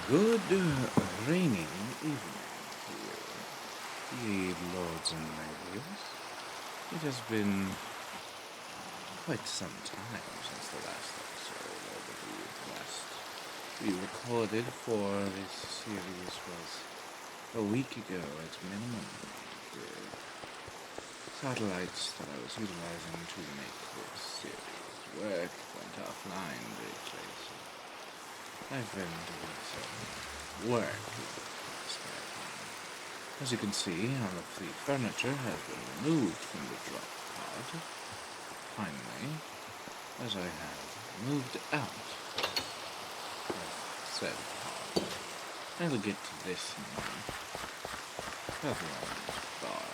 Good raining evening to you, ye lords and ladies. It has been quite some time since the last episode, I believe. The last we recorded for this series was a week ago at minimum. The satellites that I was utilizing to make this series work went offline briefly, so I've been doing some work in the spare time. As you can see, all of the furniture has been removed from the drop pod. Finally, as I have moved out of said pod, I'll get to this now. Otherwise, bar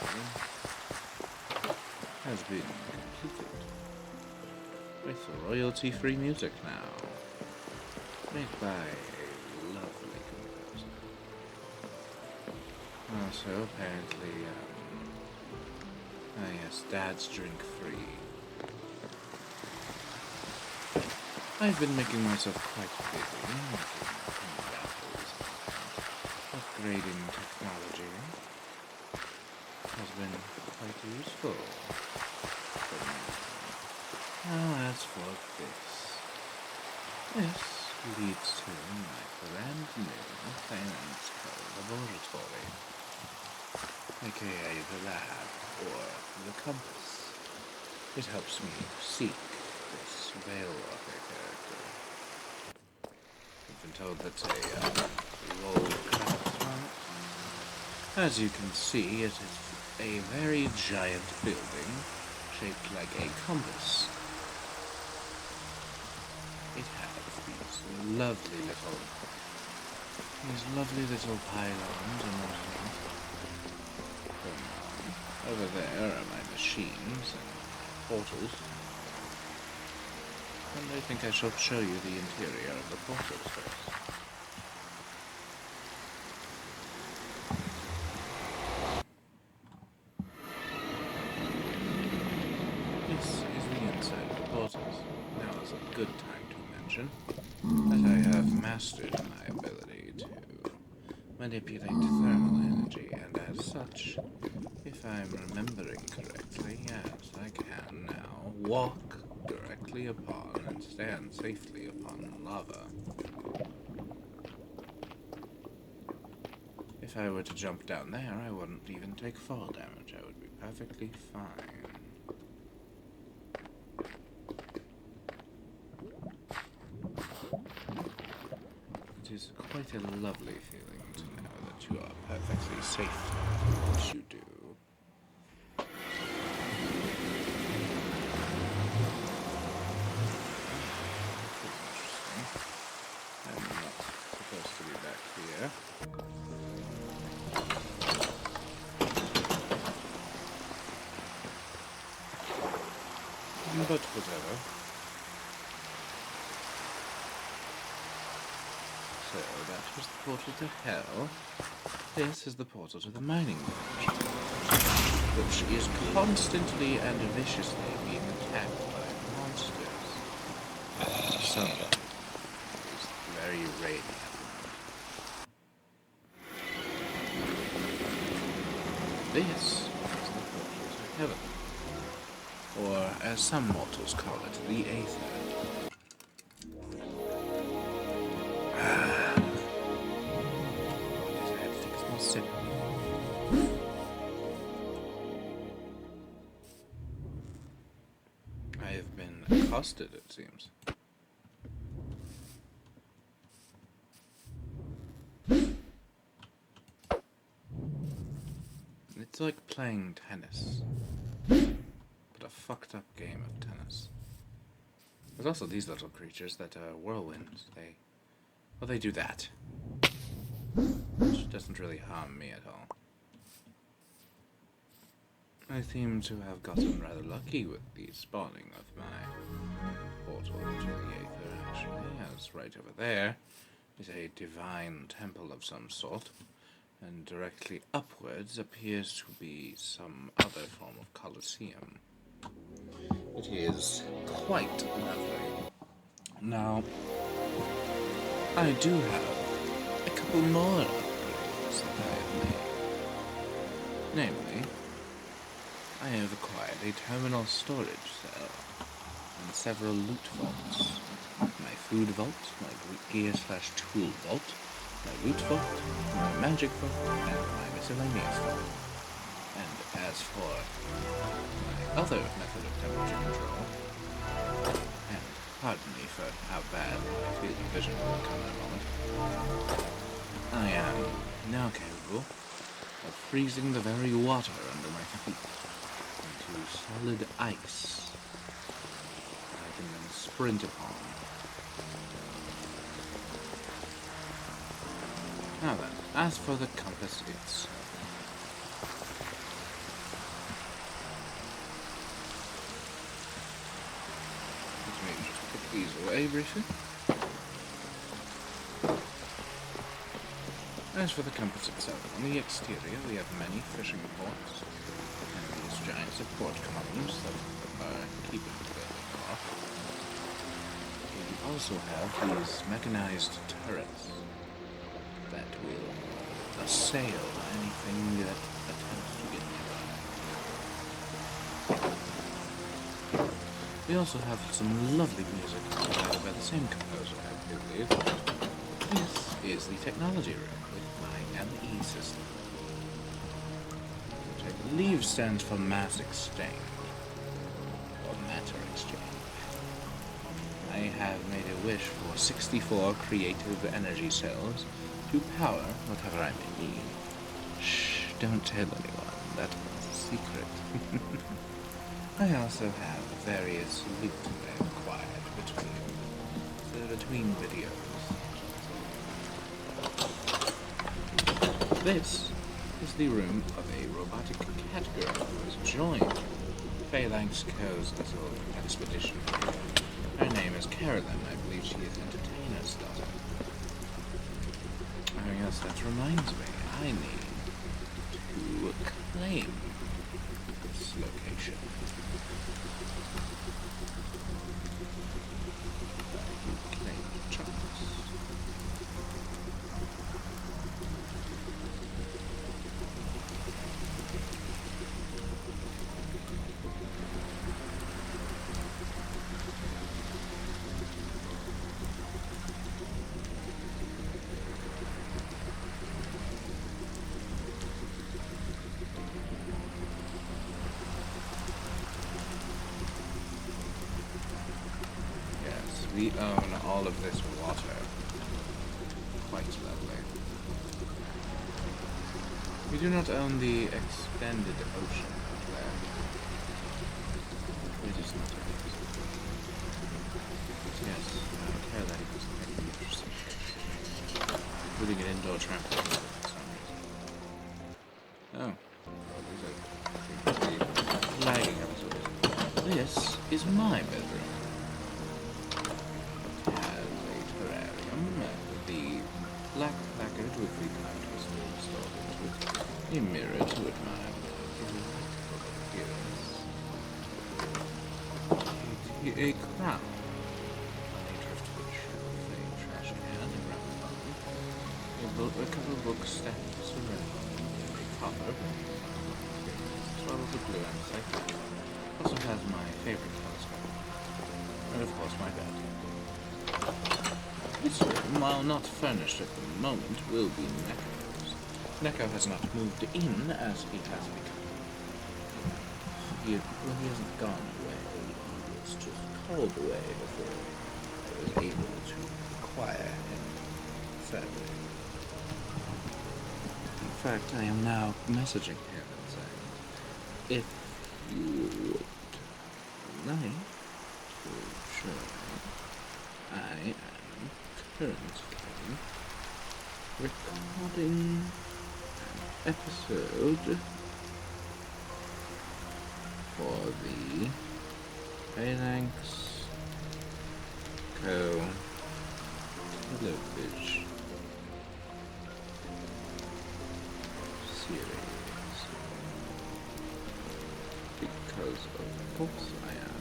has been completed with royalty-free music now, made by a lovely composer. Also, apparently, yes, Dad's drink free. I've been making myself quite busy, making battles, upgrading technology has been quite useful for me. Now, as for this leads to my brand new finance laboratory, aka the lab, or the compass. It helps me seek this Veilwaker character. I've been told that's a role craft on it. As you can see, it is a very giant building shaped like a compass. It has these lovely little pylons and whatnot. Over there are my machines and portals. And I think I shall show you the interior of the portals first. This is the inside of the portals. Now is a good time to mention that I have mastered my ability to manipulate thermal energy, and as such, if I'm remembering correctly, yes, I can now walk directly upon and stand safely upon lava. If I were to jump down there, I wouldn't even take fall damage. I would be perfectly fine. It is quite a lovely feeling to know that you are perfectly safe in what you do. I'm not supposed to be back here. But whatever. So that was the portal to hell. This is the portal to the mining village, which is constantly and viciously being attacked by monsters. Some is very rainy at the moment. This is the portal to heaven, or as some mortals call it, the Aether. I have been accosted, it seems. It's like playing tennis, but a fucked up game of tennis. There's also these little creatures that are whirlwinds. They do that, which doesn't really harm me at all. I seem to have gotten rather lucky with the spawning of my portal to the Aether, actually, as right over there is a divine temple of some sort, and directly upwards appears to be some other form of Colosseum. It is quite lovely. Now, I do have a couple more upgrades that I have made. Namely, I have acquired a terminal storage cell and several loot vaults. My food vault, my gear/tool vault, my loot vault, my magic vault, and my miscellaneous vault. And as for my other method of temperature control, and pardon me for how bad my field of vision will become in a moment, I am now capable of freezing the very water under my feet into solid ice that I can then sprint upon. Now then, as for the compass itself. Let me just put these away briefly. As for the compass itself, on the exterior we have many fishing ports, and these giant support columns that are keeping the building off. We also have these mechanized turrets that will assail anything that attempts to get nearby. We also have some lovely music provided by the same composer, I believe. This is the technology room with my ME system, which I believe stands for mass exchange, or matter exchange. I have made a wish for 64 creative energy cells to power whatever I may need. Shh, don't tell anyone, that one's a secret. I also have various loot I acquired between videos. This is the room of a robotic cat girl who has joined Veilwaker's little expedition. Her name is Carolyn. I believe she is Entertainer's daughter. Oh yes, that reminds me. I need to claim this location. Claim chunks. We own all of this water. Quite lovely. We do not own the extended ocean out there. It is not ours. Yes, Caroline is very interesting. Putting an indoor trampoline for some reason. Oh. Well, these are lagging episodes. This is my bedroom. Black placard with the counters installed into it, a mirror to admire the appearance, a crown, a driftwood shelf, a trash can, a gramophone, a couple of books stacked surrounding, a copper, probably blue encyclopedia, also has my favorite telescope, and of course my bed. This room, while not furnished at the moment, will be Neko's. Neko has not moved in as he has become. He hasn't gone away. He was just called away before I was able to acquire him sadly. In fact, I am now messaging him and saying, if you would like to join, I am currently recording an episode for the Veilwaker television series because of course I am.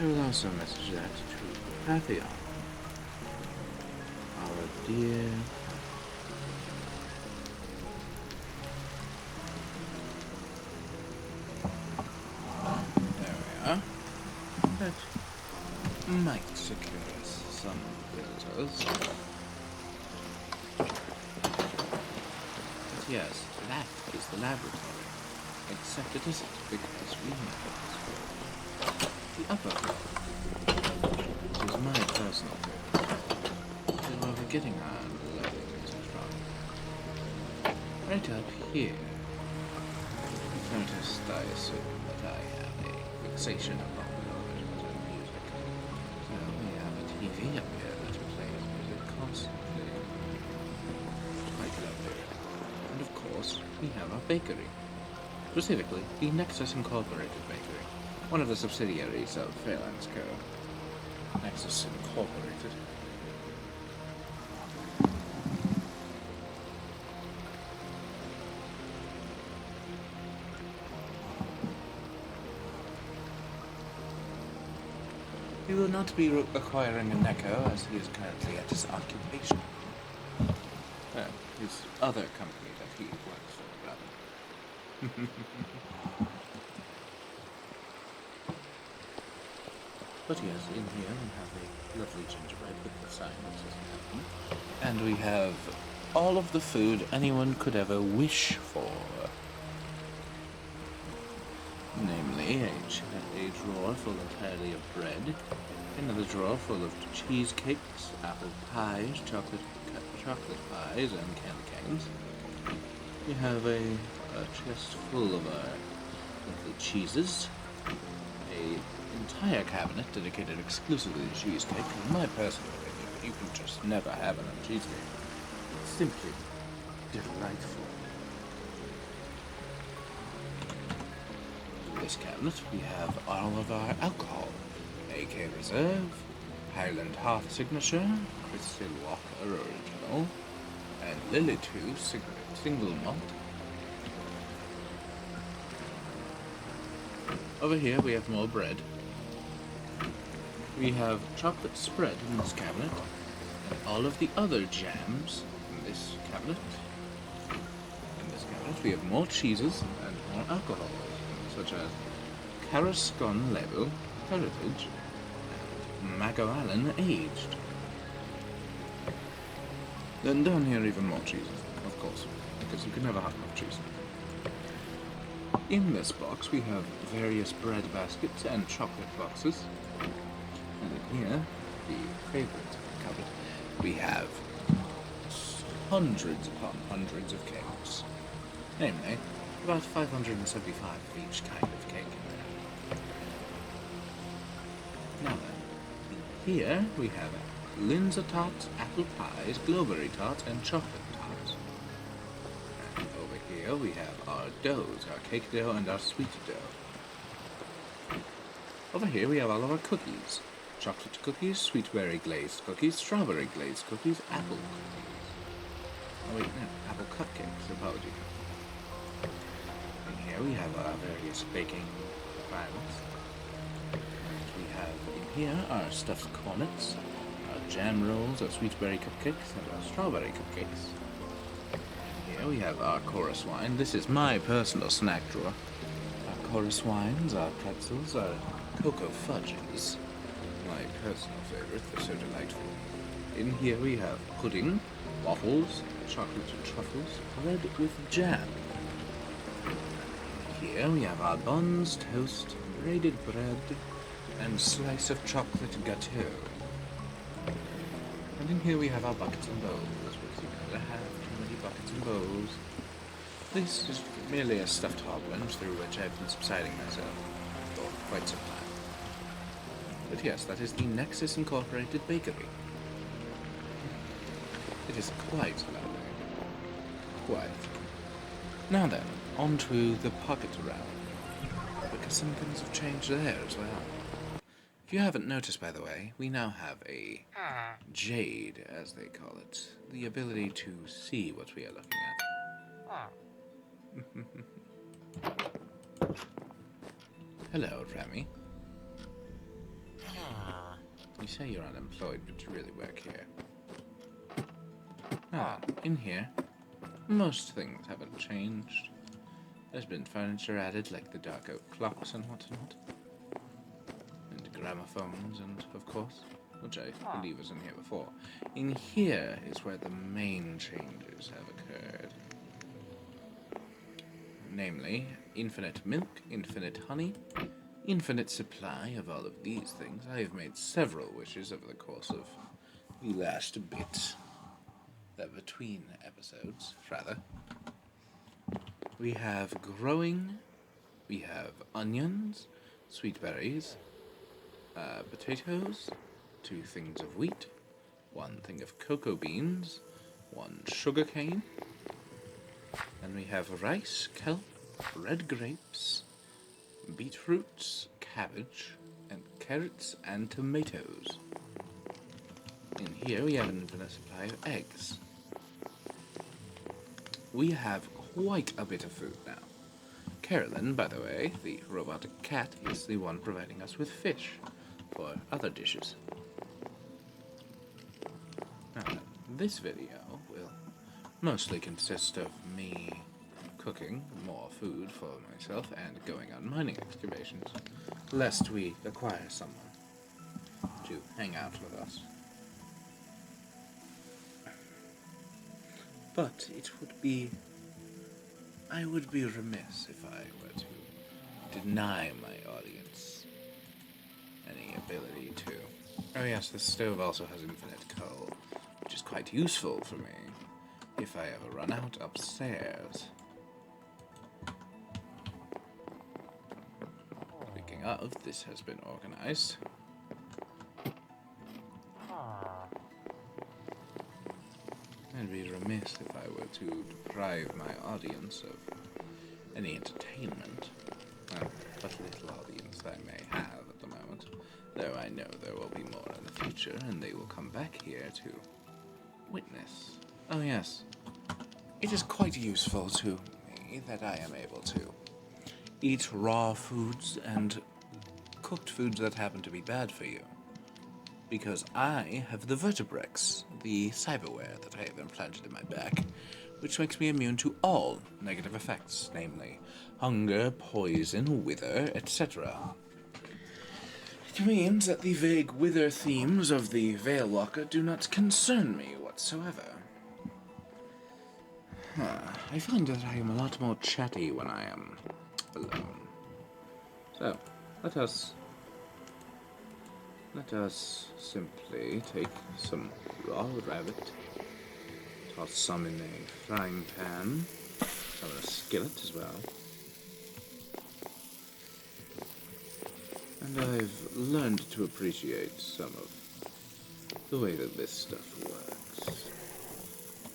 I will also message that to Papillon, our dear. There we are. That might secure us some visitors. But yes, that is the laboratory. Except it isn't, because we know the upper floor, which is my personal favorite. This is where we're getting our lovely music from. Right up here. You've noticed, I assume, that I have a fixation upon television and music. So we have a TV up here that plays music constantly. Quite lovely. And of course, we have our bakery. Specifically, the Nexus Incorporated Bakery, one of the subsidiaries of Veilwaker. Nexus Incorporated. We will not be acquiring a Neko as he is currently at his occupation. His other company that he works for, rather. But yes, in here we have a lovely gingerbread with the sign that says heaven. And we have all of the food anyone could ever wish for. Namely, a drawer full entirely of bread, another drawer full of cheesecakes, apple pies, chocolate pies, and candy canes. We have a chest full of our lovely cheeses, a entire cabinet dedicated exclusively to cheesecake. In my personal opinion, you can just never have enough cheesecake. It's simply delightful. In this cabinet, we have all of our alcohol. AK Reserve, Highland Hearth Signature, Crystal Walker Original, and Lily 2 Single Malt. Over here we have more bread. We have chocolate spread in this cabinet, and all of the other jams in this cabinet. In this cabinet we have more cheeses and more alcohols, such as Carascon Label, Heritage, and Magoallan Aged. Then down here even more cheeses, of course, because you can never have enough cheese. In this box we have various bread baskets and chocolate boxes. And in here, the favorite cupboard, we have hundreds upon hundreds of cakes. Namely, about 575 of each kind of cake in there. Now then, in here we have linzer tarts, apple pies, glowberry tarts, and chocolate tarts. And over here we have our doughs, our cake dough and our sweet dough. Over here we have all of our cookies. Chocolate cookies, sweet berry glazed cookies, strawberry glazed cookies, apple cookies. Oh wait, no, apple cupcakes, apologies. And here we have our various baking requirements. And we have in here our stuffed cornets, our jam rolls, our sweet berry cupcakes, and our strawberry cupcakes. And here we have our chorus wine. This is my personal snack drawer. Our chorus wines, our pretzels, our cocoa fudges. My personal favorite, they're so delightful. In here we have pudding, waffles, chocolate truffles, bread with jam. Here we have our buns, toast, braided bread, and slice of chocolate gâteau. And in here we have our buckets and bowls, because you never have too many buckets and bowls. This is merely a stuffed hobgoblin through which I've been subsiding myself for quite some time. But yes, that is the Nexus Incorporated Bakery. It is quite lovely. Quite. Now then, on to the pocket realm. Because some things have changed there as well. If you haven't noticed, by the way, we now have a jade, as they call it. The ability to see what we are looking at. Hello, Remy. You say you're unemployed, but you really work here. In here, most things haven't changed. There's been furniture added, like the dark oak clocks and whatnot. And gramophones, and, of course, which I believe was in here before. In here is where the main changes have occurred. Namely, infinite milk, infinite honey, infinite supply of all of these things. I have made several wishes over the course of the last bit. Between episodes, rather. We have growing, we have onions, sweet berries, potatoes, 2 things of wheat, 1 thing of cocoa beans, 1 sugar cane, and we have rice, kelp, red grapes, beetroots, cabbage, and carrots and tomatoes. In here we have an infinite supply of eggs. We have quite a bit of food now. Carolyn, by the way, the robotic cat, is the one providing us with fish for other dishes. Now, this video will mostly consist of me cooking more food for myself and going on mining excavations, lest we acquire someone to hang out with us. But I would be remiss if I were to deny my audience any ability to. Oh yes, this stove also has infinite coal, which is quite useful for me if I ever run out upstairs. Speaking of, this has been organized. I'd be remiss if I were to deprive my audience of any entertainment. What little audience I may have at the moment, though I know there will be more in the future, and they will come back here to witness. Oh yes, it is quite useful to me that I am able to eat raw foods and cooked foods that happen to be bad for you. Because I have the vertebrex, the cyberware that I have implanted in my back, which makes me immune to all negative effects, namely hunger, poison, wither, etc. It means that the vague wither themes of the Veilwaker do not concern me whatsoever. I find that I am a lot more chatty when I am alone. So, let us simply take some raw rabbit, toss some in a frying pan, some in a skillet as well. And I've learned to appreciate some of the way that this stuff works.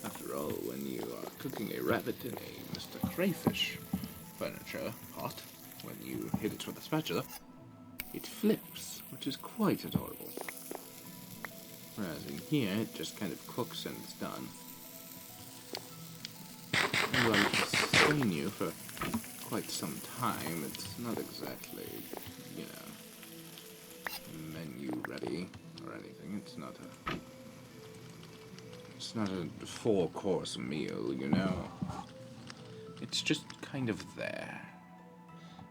After all, when you are cooking a rabbit in a Mr. Crayfish furniture pot, when you hit it with a spatula, it flips, which is quite adorable. Whereas in here, it just kind of cooks and it's done. And while it will sustain you for quite some time, it's not exactly, menu ready or anything. It's not a 4-course meal, It's just kind of there.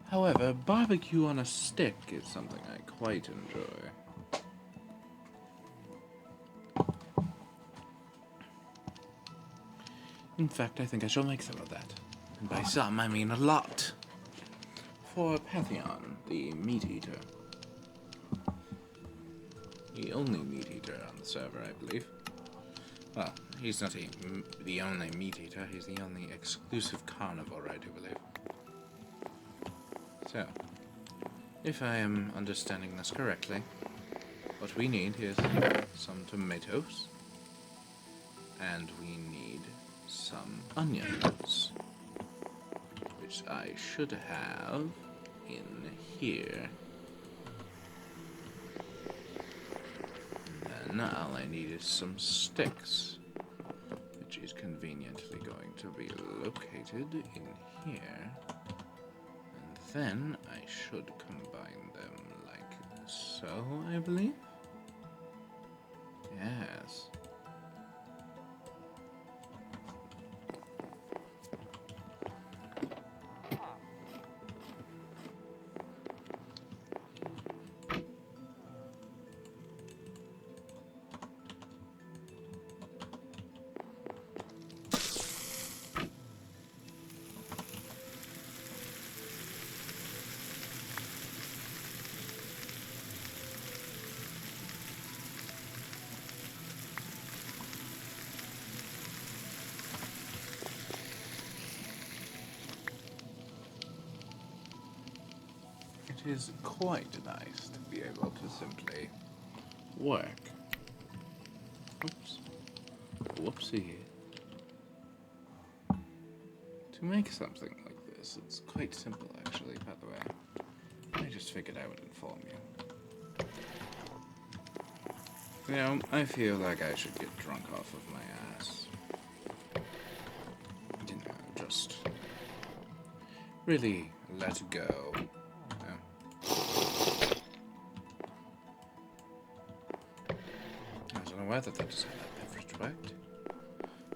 However, barbecue on a stick is something I quite enjoy. In fact, I think I shall make some of that. And by some, I mean a lot. For Pantheon, the meat eater. The only meat eater on the server, I believe. Well, he's not the only meat eater, he's the only exclusive carnivore, I do believe. So, if I am understanding this correctly, what we need is some tomatoes, and we need some onions, which I should have in here. And then all I need is some sticks, which is conveniently going to be located in here. Then I should combine them like so, I believe. Yes. It is quite nice to be able to simply work. Oops. Whoopsie. To make something like this, it's quite simple actually, by the way. I just figured I would inform you. You know, I feel like I should get drunk off of my ass. You know, just really let go. I don't know whether that is how that beverage worked.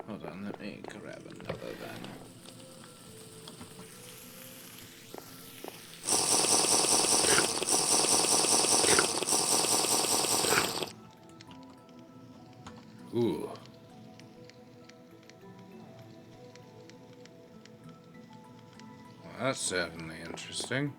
Hold on, let me grab another then. Ooh. Well, that's certainly interesting.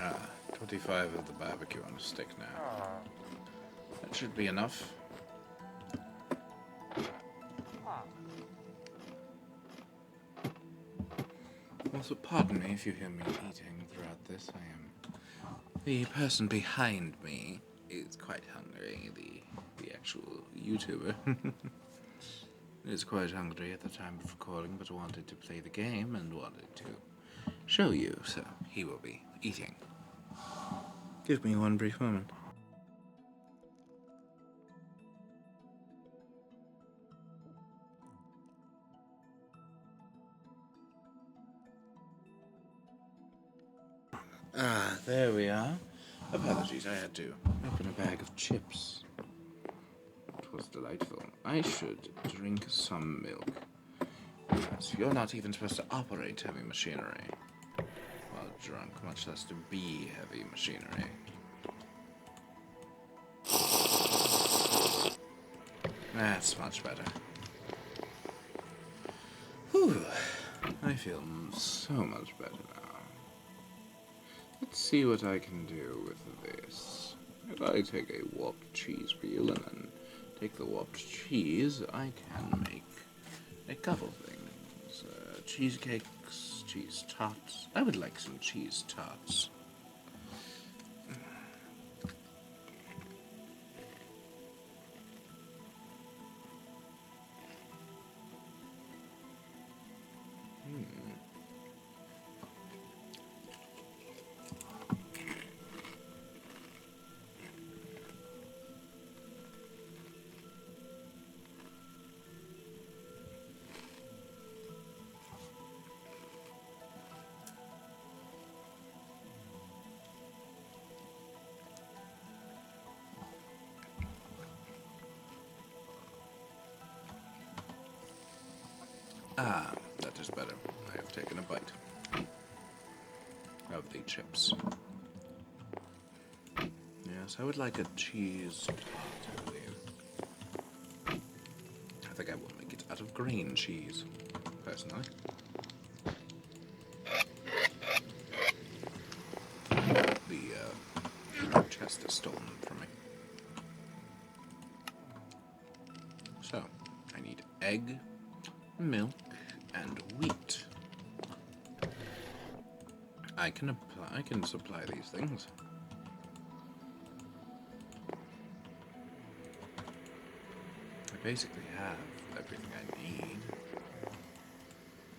Ah, 25 of the barbecue on a stick now. That should be enough. Also, pardon me if you hear me eating throughout this. The person behind me is quite hungry. The actual YouTuber is quite hungry at the time of recording, but wanted to play the game and wanted to show you, so he will be eating. Give me one brief moment. Ah, there we are. Apologies, I had to open a bag of chips. It was delightful. I should drink some milk. Yes, you're not even supposed to operate heavy machinery while drunk, much less to be heavy machinery. That's much better. Whew. I feel so much better now. Let's see what I can do with this. If I take a warped cheese peel and then take the warped cheese, I can make a couple things. Cheesecakes, cheese tarts. I would like some cheese tarts. Ah, that is better. I have taken a bite of the chips. Yes, I would like a cheese tart, I believe. I think I will make it out of green cheese, personally. The chest is stolen from me. So, I need egg, milk, and wheat. I can supply these things. I basically have with everything I need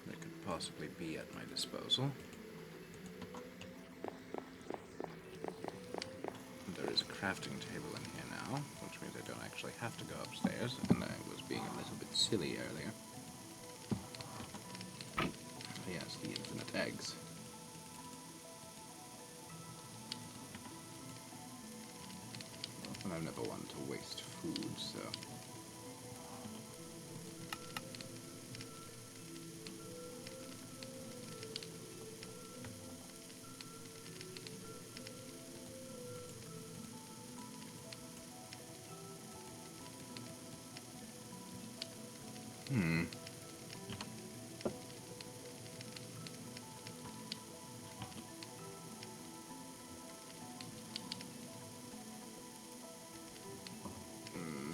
that could possibly be at my disposal. There is a crafting table in here now, which means I don't actually have to go upstairs, and I was being a little bit silly earlier. Yes, the infinite eggs. And I've never wanted to waste food, so...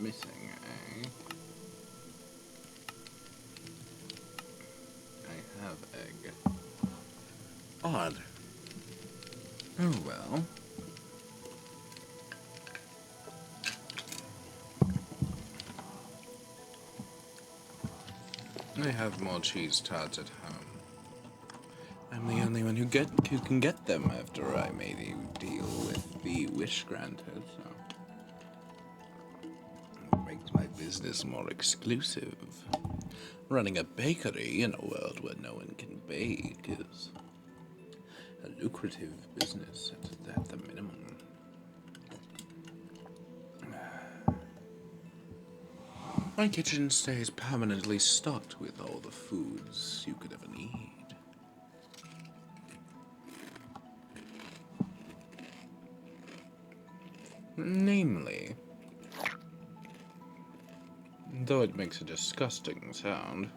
Missing egg. I have egg. Odd. Oh well. I have more cheese tarts at home. I'm the only one who can get them after I made a deal with the wish granted, so it makes my business more exclusive. Running a bakery in a world where no one can bake is a lucrative business at the minimum. My kitchen stays permanently stocked with all the foods you could ever need. Namely, though it makes a disgusting sound,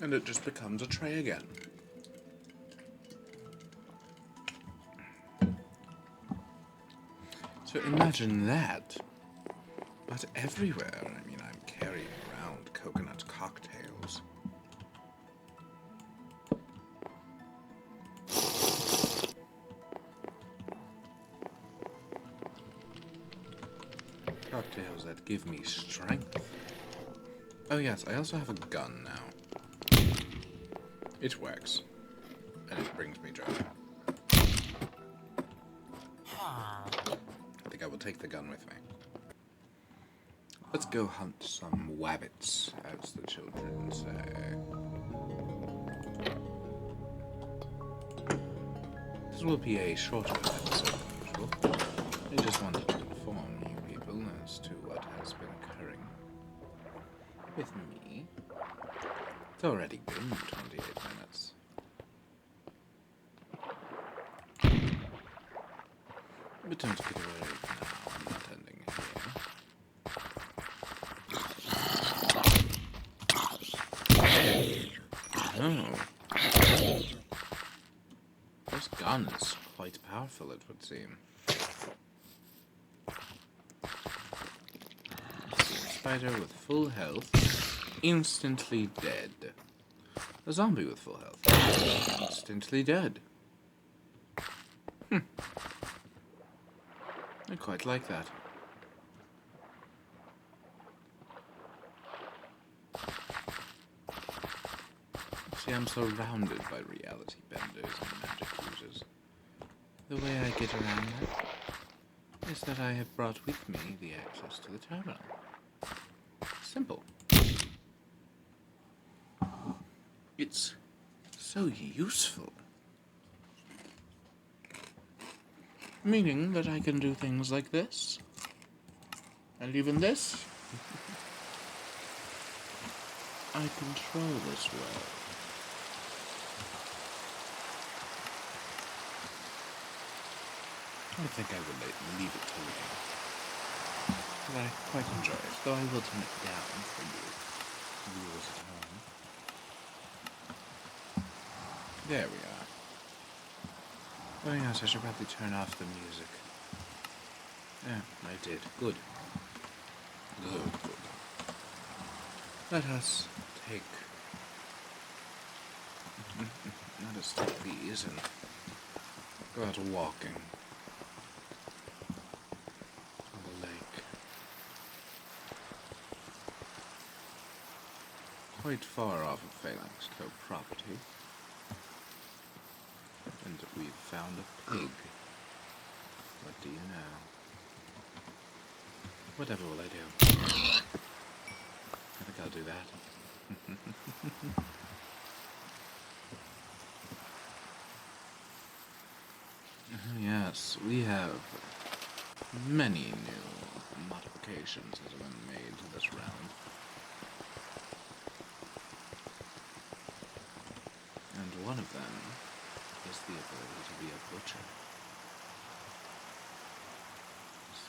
and it just becomes a tray again. So imagine that, but everywhere. I mean, I'm carrying around coconut cocktails. Cocktails that give me strength. Oh yes, I also have a gun now. It works, and it brings me joy. I think I will take the gun with me. Let's go hunt some wabbits, as the children say. This will be a shorter episode than usual. I just wanted to inform you people as to what has been occurring with me. It's already been 28 minutes. But don't get worried now, I'm not ending here. Oh. This gun is quite powerful, it would seem. Spider with full health, instantly dead. A zombie with full health, instantly dead. I quite like that. See, I'm surrounded by reality benders and magic users. The way I get around that is that I have brought with me the access to the terminal. Simple. It's so useful. Meaning that I can do things like this. And even this. I control this world. I think I will leave it to you. But I quite enjoy it, though I will turn it down for you viewers at home. There we are. Oh yes, I should probably turn off the music. Yeah, I did. Good. Good. Let us take Let us take these and go out walking on the lake. Quite far off of Phalanx Co. property. And we've found a pig. What do you know? Whatever will I do? I think I'll do that. Yes, we have many new modifications that have been made to this realm. And one of them is the ability to be a butcher.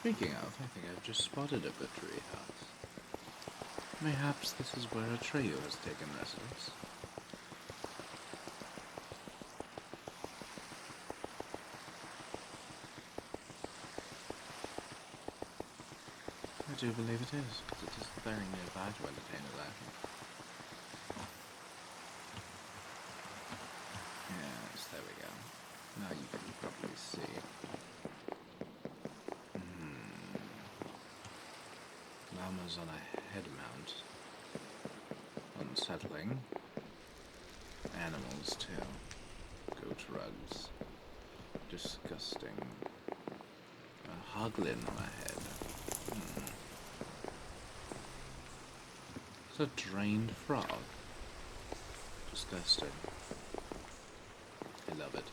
Speaking of, I think I've just spotted a butchery house. Mayhaps this is where Atreyu has taken residence. I do believe it is, because it is very nearby to entertain a lantern. Yes, there we go. Now you can probably see. Llamas on a head mount. Unsettling. Animals, too. Goat rugs. Disgusting. A hoglin on a head. It's a drained frog. Disgusting. I love it.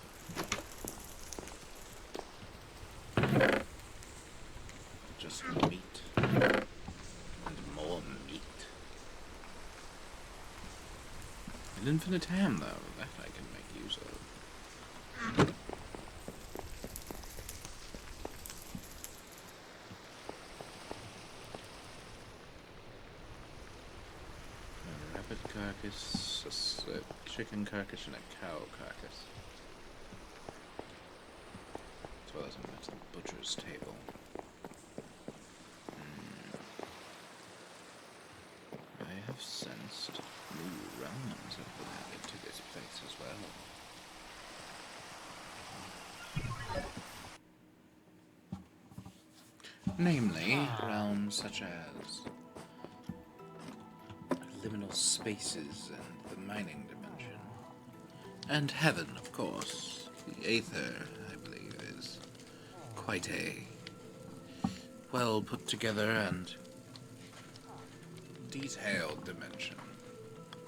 Just meat. And more meat. An infinite ham, though, that I can make use of. A rabbit carcass, a chicken carcass, and a cow carcass. As well as a metal butcher's table. I have sensed new realms have been added to this place as well. Namely, realms such as liminal spaces and the mining dimension. And heaven, of course. The Aether, I believe, is quite a well put together and detailed dimension.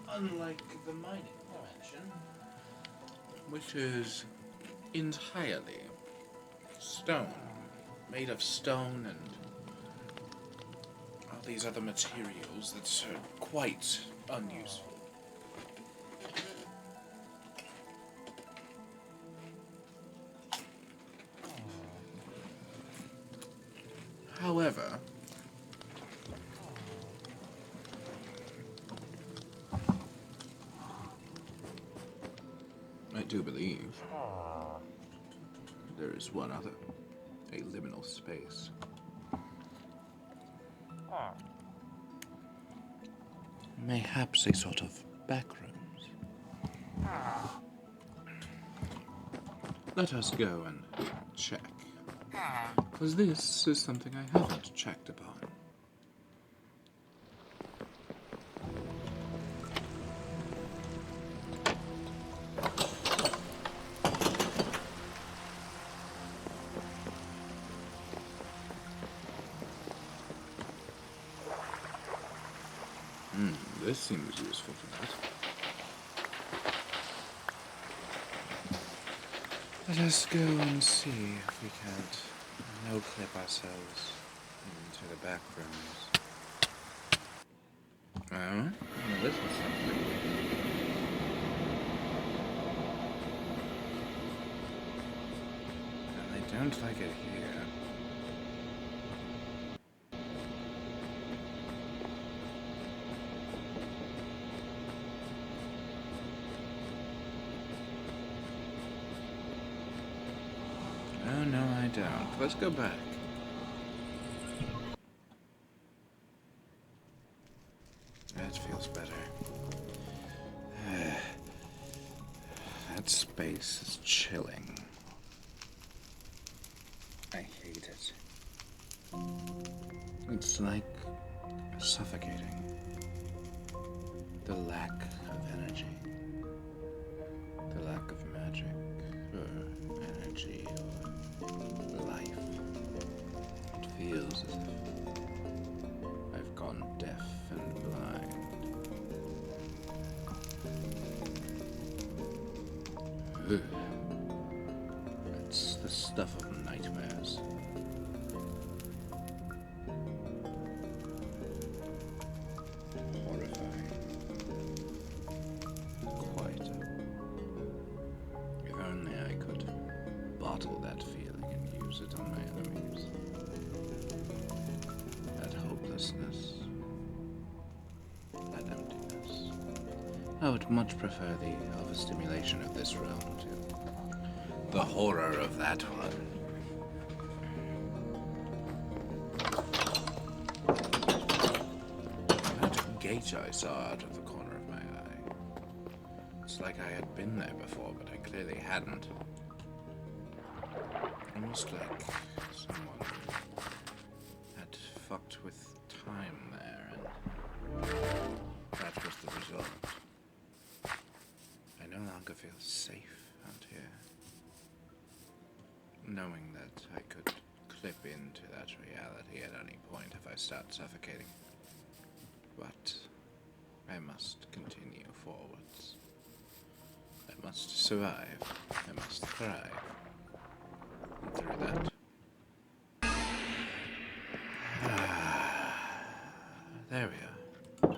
Unlike the mining dimension, which is entirely stone. Made of stone and all these other materials that are quite unuseful. However, I do believe there is one other. A liminal space. Mayhaps a sort of backrooms. Let us go and check. Because this is something I haven't checked upon. This seems useful for that. Let us go and see if we can't no-clip ourselves into the back rooms. Oh, well, this is something. And they don't like it here. Oh, no, I don't. Let's go back. That feels better. That space is chilling. I hate it. It's like suffocating. The lack of energy. The lack of magic, or energy, or life. It feels as if I've gone deaf and blind. Ugh. It's the stuff of nightmares. Horrifying. Quite. If only I could bottle that feeling and use it on my enemies. That hopelessness. That emptiness. I would much prefer the overstimulation of this realm to the horror of that one. That gate I saw out of the corner of my eye. It's like I had been there before, but I clearly hadn't. Almost like someone had fucked with time there, and that was the result. I no longer feel safe out here, knowing that I could clip into that reality at any point if I start suffocating. But I must continue forwards. I must survive. I must thrive. And through that... There we are.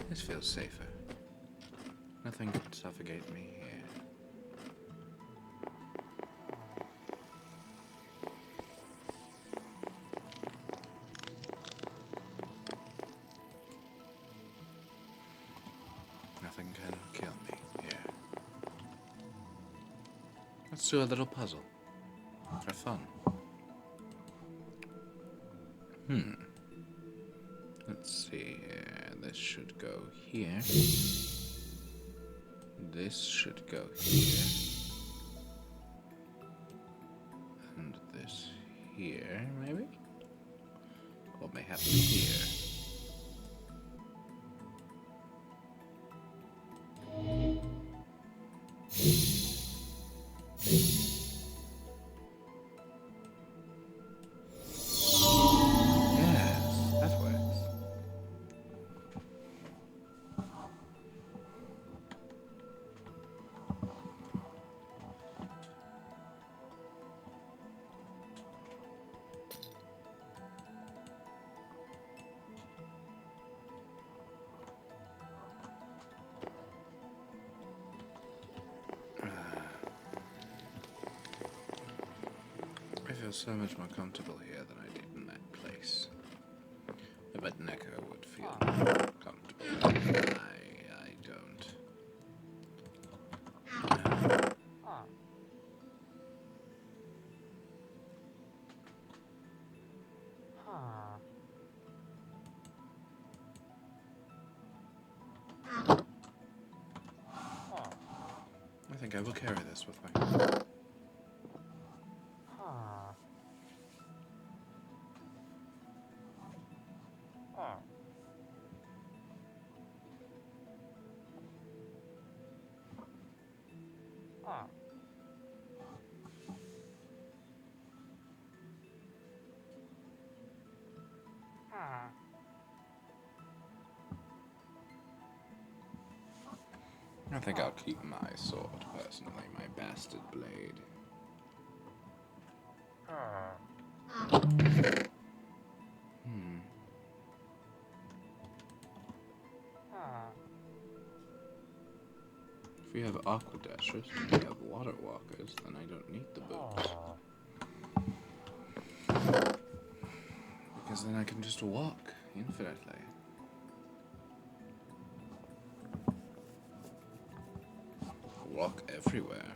This feels safer. Nothing could suffocate me here. Nothing can kill me here. Let's do a little puzzle. For fun. Let's see here. This should go here. This should go here. And this here, maybe? Or mayhaps here. Yes, that works. I feel so much more comfortable here than I did in that place. I bet Neko would feel more comfortable. I don't. I think I will carry this with me. I think I'll keep my sword, personally, my bastard blade. If we have aquadashers and we have water walkers, then I don't need the boots. Because then I can just walk infinitely. Walk everywhere.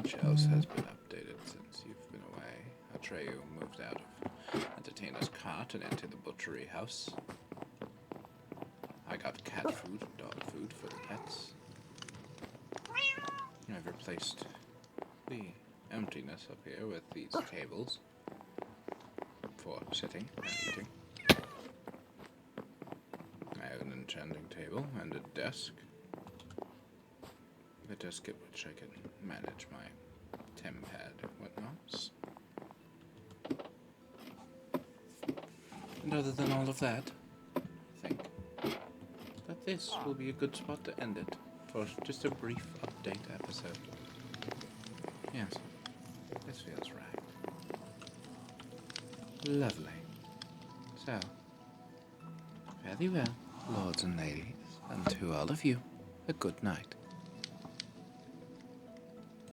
much else has been updated since you've been away. Atreyu moved out of Entertainer's cart and into the butchery house. I got cat food and dog food for the pets. I've replaced the emptiness up here with these tables for sitting and eating. I have an enchanting table and a desk. A desk at which I can manage my tempad and whatnots. And other than all of that, I think that this will be a good spot to end it for just a brief update episode. Yes, this feels right. Lovely. So, very well, lords and ladies, and to all of you, a good night.